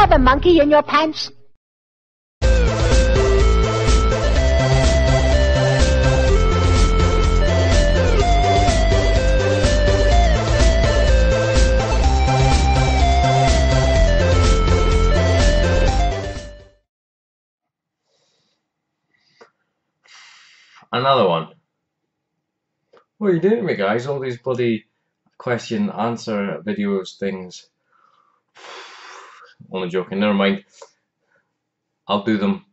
have a monkey in your pants? Another one. What are you doing to me, guys? All these bloody question answer videos things. Only joking, never mind. I'll do them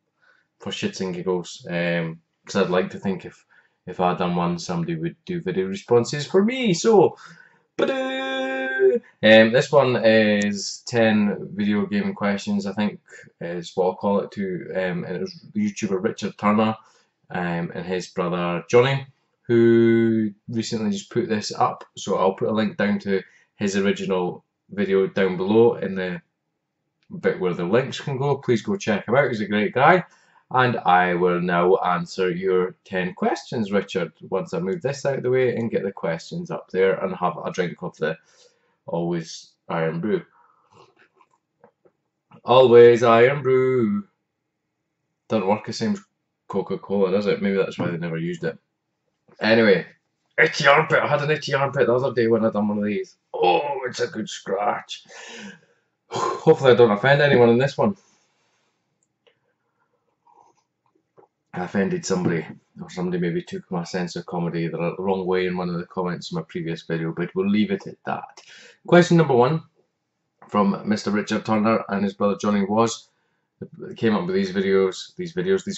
for shits and giggles. Because I'd like to think if I'd done one, somebody would do video responses for me. So, this one is 10 video gaming questions, I think is what I'll call it to. And it was YouTuber Richard Turner and his brother Johnny, who recently just put this up. So I'll put a link down to his original video down below in the bit where the links can go. Please go check him out. He's a great guy. And I will now answer your 10 questions, Richard, once I move this out of the way and get the questions up there and have a drink of the Always Irn-Bru. Always Irn-Bru. Doesn't work the same as Coca-Cola, does it? Maybe that's why they never used it. Anyway, itchy armpit. I had an itchy armpit the other day when I done one of these. Oh, it's a good scratch. Hopefully I don't offend anyone in this one. I offended somebody, or somebody maybe took my sense of comedy the wrong way in one of the comments in my previous video, but we'll leave it at that. Question number 1 from Mr. Richard Turner and his brother Johnny was, came up with these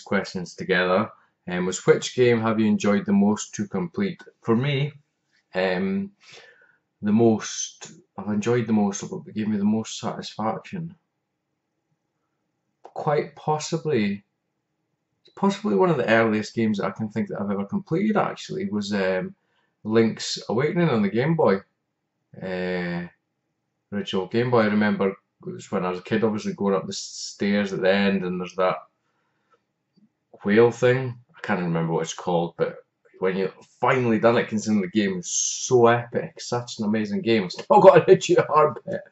questions together, and was, which game have you enjoyed the most to complete? For me, I've enjoyed the most, what gave me the most satisfaction? Quite possibly one of the earliest games that I can think that I've ever completed actually was Link's Awakening on the Game Boy. Original Game Boy. I remember it was when I was a kid, obviously going up the stairs at the end and there's that whale thing. I can't remember what it's called, but when you finally done it, considering the game was so epic, such an amazing game, it's still got an itchy armpit.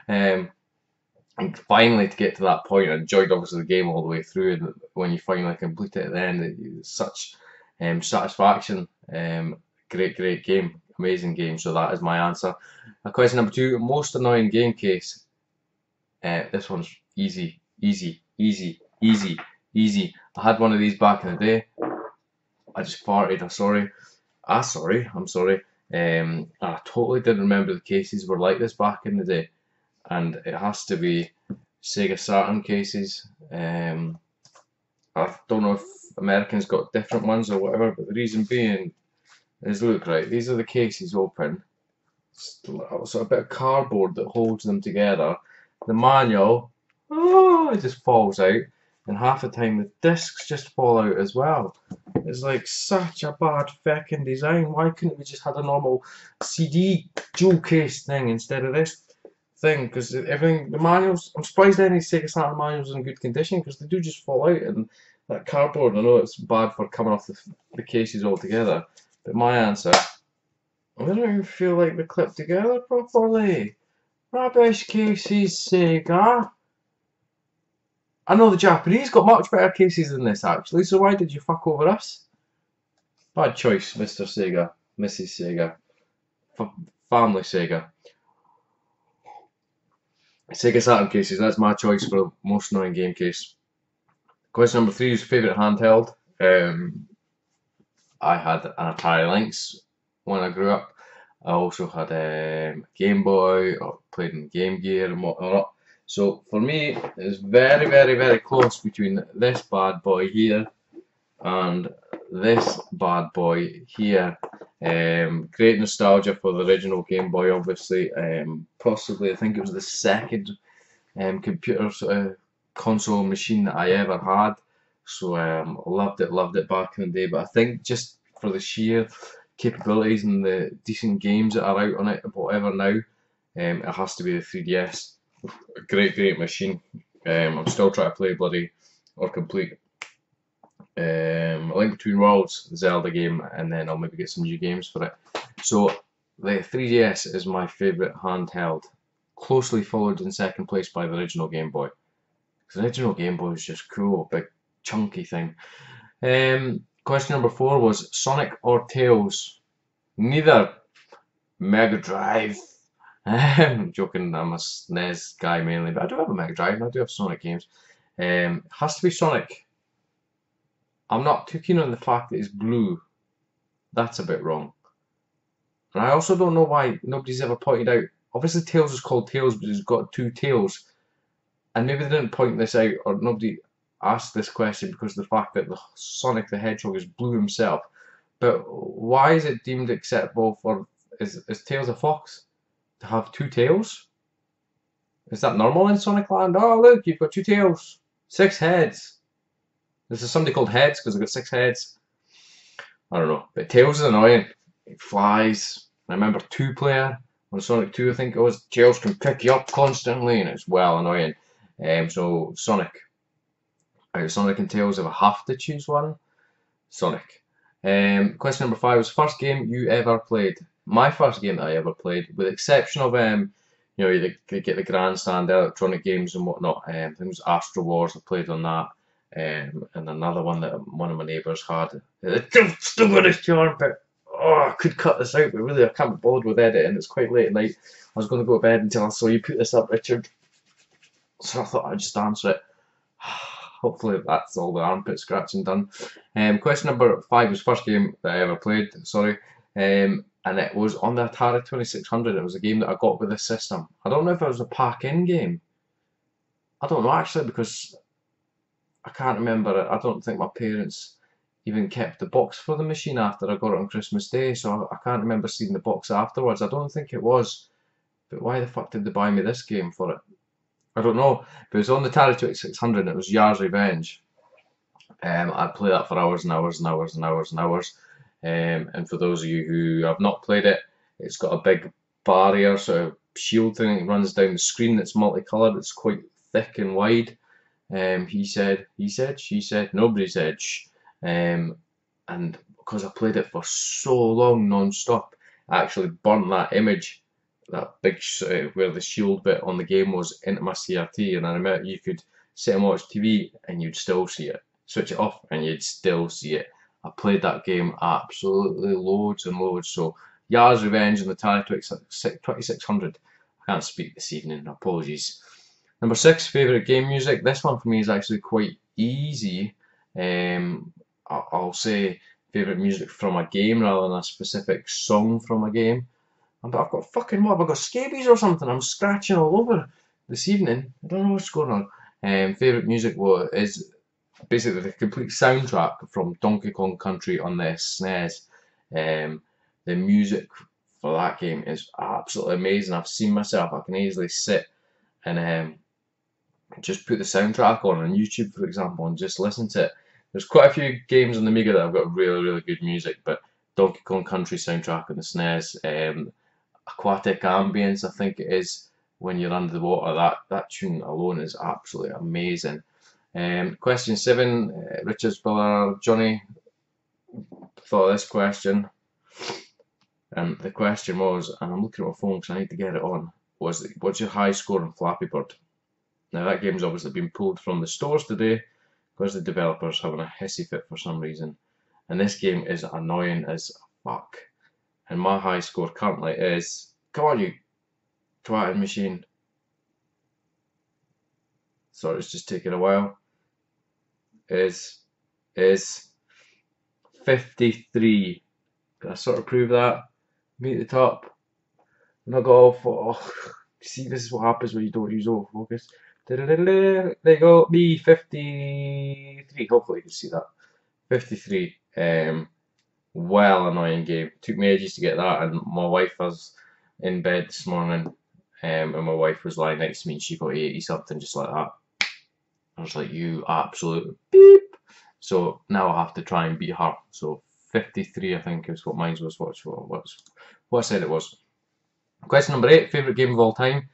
And finally to get to that point, I enjoyed obviously the game all the way through, and when you finally complete it at the end, it's such satisfaction. Great game, amazing game. So that is my answer. Question number 2, most annoying game case. This one's easy. I had one of these back in the day. I just farted. I'm sorry. I totally didn't remember the cases were like this back in the day. And it has to be Sega Saturn cases. I don't know if Americans got different ones or whatever, but the reason being is, look, right, these are the cases open. So a bit of cardboard that holds them together. The manual, it just falls out, and half the time the discs just fall out as well. It's like such a bad feckin' design. Why couldn't we just have a normal CD jewel case thing instead of this thing? Because everything, the manuals, I'm surprised any Sega Saturn manuals are in good condition, because they do just fall out, and that cardboard, I know it's bad for coming off the cases altogether, but my answer, I don't even feel like they're clipped together properly. Rubbish cases, Sega. I know the Japanese got much better cases than this actually, so why did you fuck over us? Bad choice, Mr. Sega, Mrs. Sega, family Sega. Sega Saturn cases, that's my choice for the most annoying game case. Question number 3 is favourite handheld. I had an Atari Lynx when I grew up. I also had a Game Boy, or played in Game Gear and whatnot. So for me, it's very close between this bad boy here and this bad boy here. Great nostalgia for the original Game Boy, obviously. Possibly, I think it was the second computer console machine that I ever had. So loved it back in the day. But I think just for the sheer capabilities and the decent games that are out on it, whatever now, it has to be the 3DS. Great machine. I'm still trying to play bloody or complete A Link Between Worlds, the Zelda game, and then I'll maybe get some new games for it. So the 3DS is my favourite handheld closely followed in second place by the original Game Boy. Because the original Game Boy was just cool, big chunky thing. Question number 4 was Sonic or Tails? Neither. Mega Drive. I'm joking, I'm a SNES guy mainly, but I do have a Mega Drive and I do have Sonic games. Has to be Sonic. I'm not too keen on the fact that it's blue. That's a bit wrong. And I also don't know why nobody's ever pointed out. Obviously, Tails is called Tails, but it's got 2 tails. And maybe they didn't point this out, or nobody asked this question because of the fact that the Sonic the Hedgehog is blue himself. But why is it deemed acceptable for is Tails a fox to have 2 tails? Is that normal in Sonic Land? Oh look, you've got 2 tails, 6 heads. This is somebody called Heads because they've got 6 heads. I don't know, but Tails is annoying. It flies. I remember 2-player on Sonic 2, I think it was. Tails can pick you up constantly, and it's well annoying. So Sonic. Out of Sonic and Tails, if I have to choose one, Sonic. Question number 5 was first game you ever played. My first game that I ever played, with the exception of you know, you get the Grandstand, electronic games and whatnot. I think it was Astro Wars. I played on that. And another one that one of my neighbours had. Still got this charm, but oh, I could cut this out, but really I can't be bothered with editing. It's quite late at night. I was going to go to bed until I saw you put this up, Richard. So I thought I'd just answer it. Hopefully that's all the armpit scratching done. Question number 5 was first game that I ever played, sorry. And it was on the Atari 2600. It was a game that I got with this system. I don't know if it was a pack-in game. I don't know actually, because I can't remember it. I don't think my parents even kept the box for the machine after I got it on Christmas Day, so I can't remember seeing the box afterwards. I don't think it was. But why the fuck did they buy me this game for it? I don't know, but it was on the Atari 2600 and it was Yars' Revenge. I'd play that for hours and hours and hours and hours and hours. And for those of you who have not played it, it's got a big barrier, sort of shield thing that runs down the screen that's multicoloured. It's quite thick and wide. He said, she said, nobody said shh. And because I played it for so long non-stop, I actually burnt that image, that big where the shield bit on the game was, into my CRT, and I remember you could sit and watch TV and you'd still see it. Switch it off and you'd still see it. I played that game absolutely loads and loads. So Yars' Revenge and the Atari 2600. I can't speak this evening, apologies. Number 6, favourite game music. This one for me is actually quite easy. I'll say favourite music from a game rather than a specific song from a game. But I've got fucking, what have I got, scabies or something? I'm scratching all over this evening. I don't know what's going on. Favourite music is basically the complete soundtrack from Donkey Kong Country on the SNES. The music for that game is absolutely amazing. I've seen myself, I can easily sit and just put the soundtrack on YouTube, for example, and just listen to it. There's quite a few games on the Amiga that have got really, really good music, but Donkey Kong Country soundtrack on the SNES, Aquatic Ambience, I think it is, when you're under the water, that tune alone is absolutely amazing. Question 7, Richard Spiller, Johnny thought of this question, and the question was, and I'm looking at my phone because I need to get it on, was what's your high score on Flappy Bird? Now that game's obviously been pulled from the stores today because the developer's having a hissy fit for some reason, and this game is annoying as fuck. And my high score currently is, come on you twatting machine. Sorry, it's just taking a while. Is 53. Can I sort of prove that? Me at the top. And I got all for, see, this is what happens when you don't use autofocus. There you go, me 53. Hopefully you can see that. 53. Well annoying game. Took me ages to get that, and my wife was in bed this morning, and my wife was lying next to me and she got 80 something just like that. I was like, you absolute beep. So now I have to try and beat her. So 53 I think is what mine was, what I said it was. Question number 8, favourite game of all time.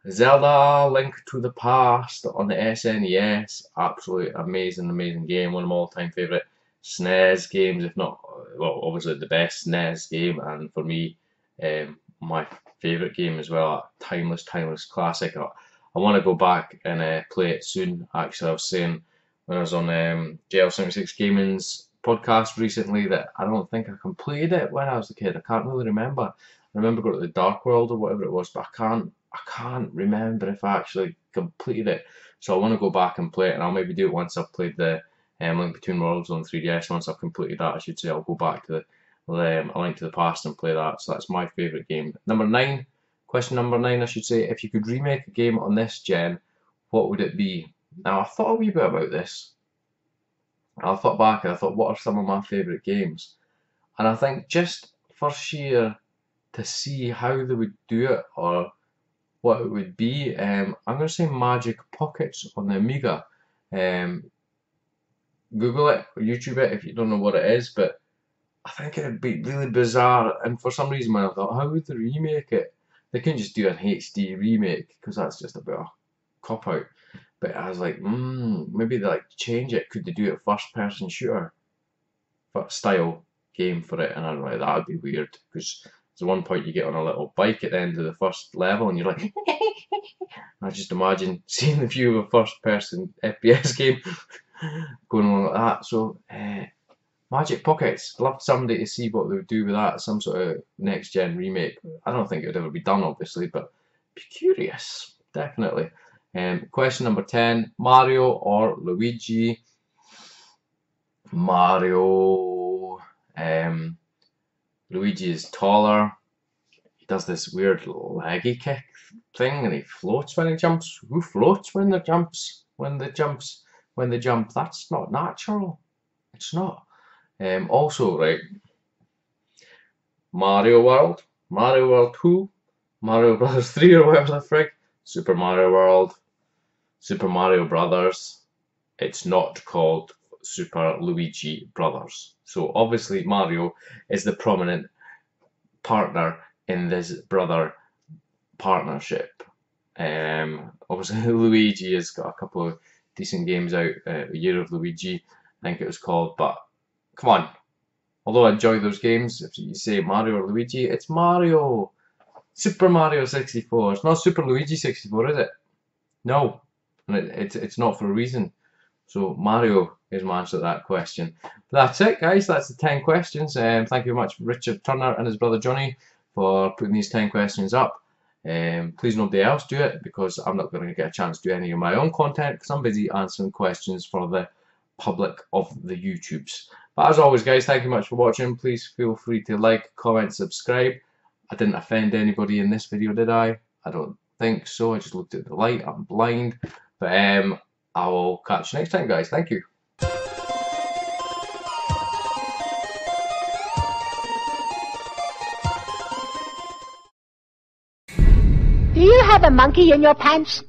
Zelda Link to the Past on the SNES. Absolutely amazing game, one of my all-time favourite SNES games, if not, well, obviously the best SNES game, and for me, my favourite game as well, a timeless classic. I want to go back and play it soon. Actually, I was saying when I was on JL76 Gaming's podcast recently that I don't think I completed it when I was a kid. I can't really remember. I remember going to the Dark World or whatever it was, but I can't remember if I actually completed it. So I want to go back and play it, and I'll maybe do it once I've played the Link Between Worlds on 3DS. Once I've completed that, I should say, I'll go back to A Link to the Past and play that. So that's my favourite game. Question number 9, I should say, if you could remake a game on this gen, what would it be? Now, I thought a wee bit about this. I thought back and I thought, what are some of my favourite games? And I think just for sheer to see how they would do it or what it would be, I'm going to say Magic Pockets on the Amiga. Google it or YouTube it if you don't know what it is, but I think it would be really bizarre. And for some reason, when I thought, how would they remake it? They couldn't just do an HD remake because that's just a bit of a cop out. But I was like, maybe they like change it. Could they do a first-person shooter style game for it? And I'm like, that would be weird because there's one point you get on a little bike at the end of the first level, and you're like, I just imagine seeing the view of a first-person FPS game going on like that. So, Magic Pockets. I'd love somebody to see what they would do with that. Some sort of next-gen remake. I don't think it would ever be done, obviously, but be curious, definitely. Question number 10, Mario or Luigi? Mario. Luigi is taller. He does this weird leggy kick thing, and he floats when he jumps. Who floats when they jumps? When they jump, that's not natural. It's not. Also, right, Mario World 2, Mario Brothers 3 or whatever the frick, Super Mario World, Super Mario Brothers. It's not called Super Luigi Brothers. So obviously Mario is the prominent partner in this brother partnership. Obviously Luigi has got a couple of decent games out, Year of Luigi, I think it was called, but come on. Although I enjoy those games, if you say Mario or Luigi, it's Mario. Super Mario 64. It's not Super Luigi 64, is it? No. And it's not for a reason. So Mario is my answer to that question. But that's it, guys. That's the 10 questions. Thank you very much, Richard Turner and his brother Johnny, for putting these 10 questions up. Please nobody else do it, because I'm not going to get a chance to do any of my own content, because I'm busy answering questions for the public of the YouTubes. But as always, guys, thank you much for watching. Please feel free to like, comment, subscribe. I didn't offend anybody in this video, did I? I don't think so. I just looked at the light. I'm blind. But I will catch you next time, guys. Thank you. Do you have a monkey in your pants?